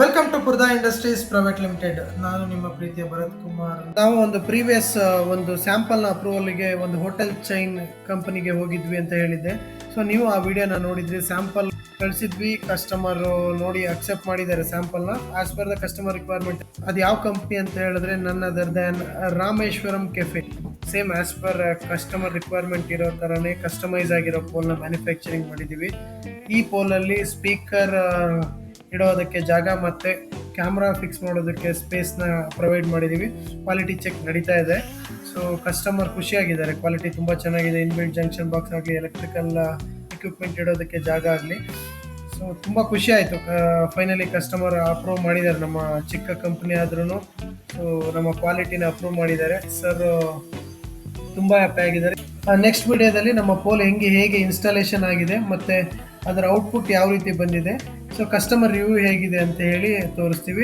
Welcome to Purda industries private limited. ನಾನು ನಿಮ್ಮ ಪ್ರೀತಿಯ ಭರತ್ ಕುಮಾರ್. ನಾವು ಒಂದು ಪ್ರೀವಿಯಸ್ ಒಂದು ಸ್ಯಾಂಪಲ್ನ ಅಪ್ರೂವಲ್ಗೆ ಒಂದು ಹೋಟೆಲ್ ಚೈನ್ ಕಂಪನಿಗೆ ಹೋಗಿದ್ವಿ ಅಂತ ಹೇಳಿದ್ದೆ. ಸೊ ನೀವು ಆ ವಿಡಿಯೋನ ನೋಡಿದ್ರಿ. ಸ್ಯಾಂಪಲ್ ಕಳಿಸಿದ್ವಿ, ಕಸ್ಟಮರ್ ನೋಡಿ ಅಕ್ಸೆಪ್ಟ್ ಮಾಡಿದ್ದಾರೆ ಸ್ಯಾಂಪಲ್ನ as per the customer requirement. ಅದು ಯಾವ ಕಂಪ್ನಿ ಅಂತ ಹೇಳಿದ್ರೆ none other than Rameshwaram cafe. Same as per customer requirement ಇರೋ ಥರನೇ ಕಸ್ಟಮೈಸ್ ಆಗಿರೋ ಪೋಲ್ನ ಮ್ಯಾನುಫ್ಯಾಕ್ಚರಿಂಗ್ ಮಾಡಿದ್ದೀವಿ. ಈ ಪೋಲಲ್ಲಿ ಸ್ಪೀಕರ್ ಇಡೋದಕ್ಕೆ ಜಾಗ ಮತ್ತು ಕ್ಯಾಮ್ರಾ ಫಿಕ್ಸ್ ಮಾಡೋದಕ್ಕೆ ಸ್ಪೇಸ್ನ ಪ್ರೊವೈಡ್ ಮಾಡಿದ್ದೀವಿ. ಕ್ವಾಲಿಟಿ ಚೆಕ್ ನಡೀತಾ ಇದೆ. ಸೊ ಕಸ್ಟಮರ್ ಖುಷಿಯಾಗಿದ್ದಾರೆ. ಕ್ವಾಲಿಟಿ ತುಂಬ ಚೆನ್ನಾಗಿದೆ. ಇನ್ಬಿಲ್ಟ್ ಜಂಕ್ಷನ್ ಬಾಕ್ಸ್ ಆಗಲಿ, ಎಲೆಕ್ಟ್ರಿಕಲ್ ಎಕ್ವಿಪ್ಮೆಂಟ್ ಇಡೋದಕ್ಕೆ ಜಾಗ ಆಗಲಿ. ಸೊ ತುಂಬ ಖುಷಿ ಆಯಿತು. ಫೈನಲಿ ಕಸ್ಟಮರ್ ಅಪ್ರೂವ್ ಮಾಡಿದ್ದಾರೆ. ನಮ್ಮ ಚಿಕ್ಕ ಕಂಪ್ನಿ ಆದ್ರೂ ಸೊ ನಮ್ಮ ಕ್ವಾಲಿಟಿನ ಅಪ್ರೂವ್ ಮಾಡಿದ್ದಾರೆ. ಸರ್ ತುಂಬ ಹ್ಯಾಪಿ ಆಗಿದ್ದಾರೆ. ನೆಕ್ಸ್ಟ್ ವಿಡಿಯೋದಲ್ಲಿ ನಮ್ಮ ಪೋಲ್ ಹೇಗೆ ಇನ್ಸ್ಟಾಲೇಷನ್ ಆಗಿದೆ ಮತ್ತು ಅದರ ಔಟ್ಪುಟ್ ಯಾವ ರೀತಿ ಬಂದಿದೆ, ಸೊ ಕಸ್ಟಮರ್ ರಿವ್ಯೂ ಹೇಗಿದೆ ಅಂತ ಹೇಳಿ ತೋರಿಸ್ತೀವಿ.